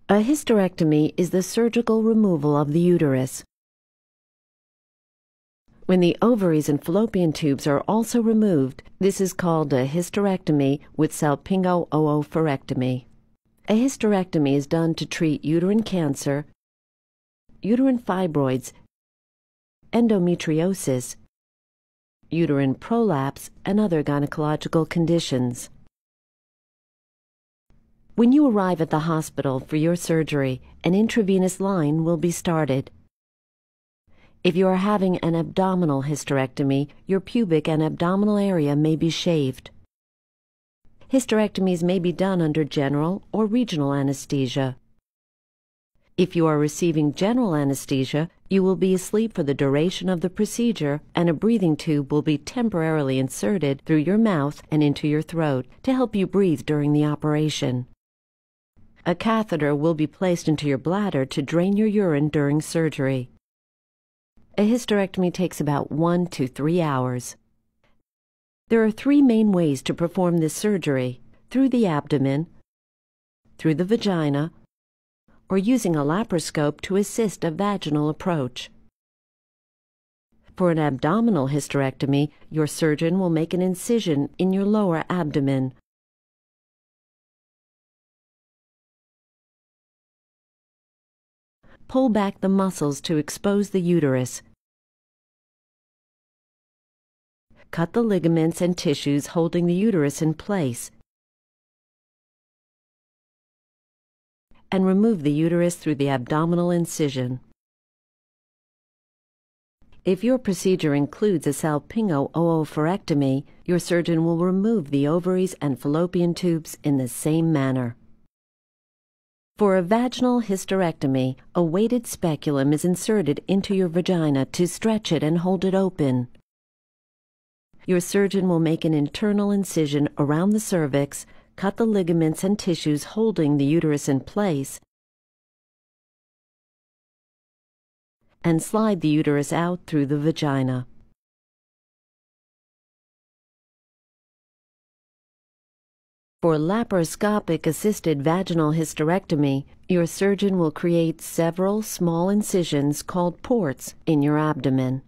A hysterectomy is the surgical removal of the uterus. When the ovaries and fallopian tubes are also removed, this is called a hysterectomy with salpingo-oophorectomy. A hysterectomy is done to treat uterine cancer, uterine fibroids, endometriosis, uterine prolapse, and other gynecological conditions. When you arrive at the hospital for your surgery, an intravenous line will be started. If you are having an abdominal hysterectomy, your pubic and abdominal area may be shaved. Hysterectomies may be done under general or regional anesthesia. If you are receiving general anesthesia, you will be asleep for the duration of the procedure, and a breathing tube will be temporarily inserted through your mouth and into your throat to help you breathe during the operation. A catheter will be placed into your bladder to drain your urine during surgery. A hysterectomy takes about 1 to 3 hours. There are 3 main ways to perform this surgery: through the abdomen, through the vagina, or using a laparoscope to assist a vaginal approach. For an abdominal hysterectomy, your surgeon will make an incision in your lower abdomen. Pull back the muscles to expose the uterus. Cut the ligaments and tissues holding the uterus in place, and remove the uterus through the abdominal incision. If your procedure includes a salpingo-oophorectomy, your surgeon will remove the ovaries and fallopian tubes in the same manner. For a vaginal hysterectomy, a weighted speculum is inserted into your vagina to stretch it and hold it open. Your surgeon will make an internal incision around the cervix, cut the ligaments and tissues holding the uterus in place, and slide the uterus out through the vagina. For laparoscopic-assisted vaginal hysterectomy, your surgeon will create several small incisions called ports in your abdomen.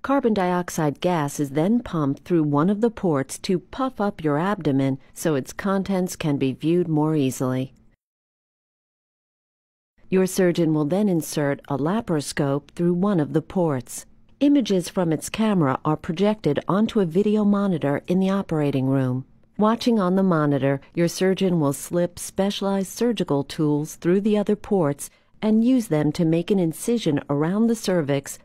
Carbon dioxide gas is then pumped through one of the ports to puff up your abdomen so its contents can be viewed more easily. Your surgeon will then insert a laparoscope through one of the ports. Images from its camera are projected onto a video monitor in the operating room. Watching on the monitor, your surgeon will slip specialized surgical tools through the other ports and use them to make an incision around the cervix,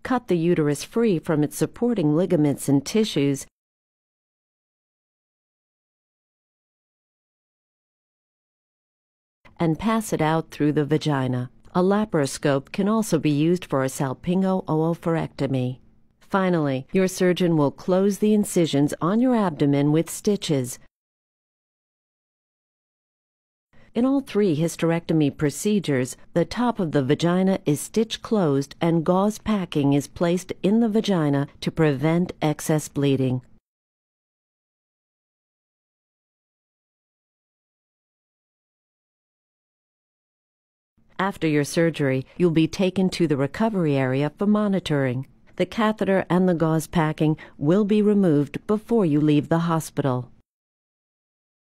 cut the uterus free from its supporting ligaments and tissues, and pass it out through the vagina. A laparoscope can also be used for a salpingo-oophorectomy. Finally, your surgeon will close the incisions on your abdomen with stitches. In all 3 hysterectomy procedures, the top of the vagina is stitch closed and gauze packing is placed in the vagina to prevent excess bleeding. After your surgery, you'll be taken to the recovery area for monitoring. The catheter and the gauze packing will be removed before you leave the hospital.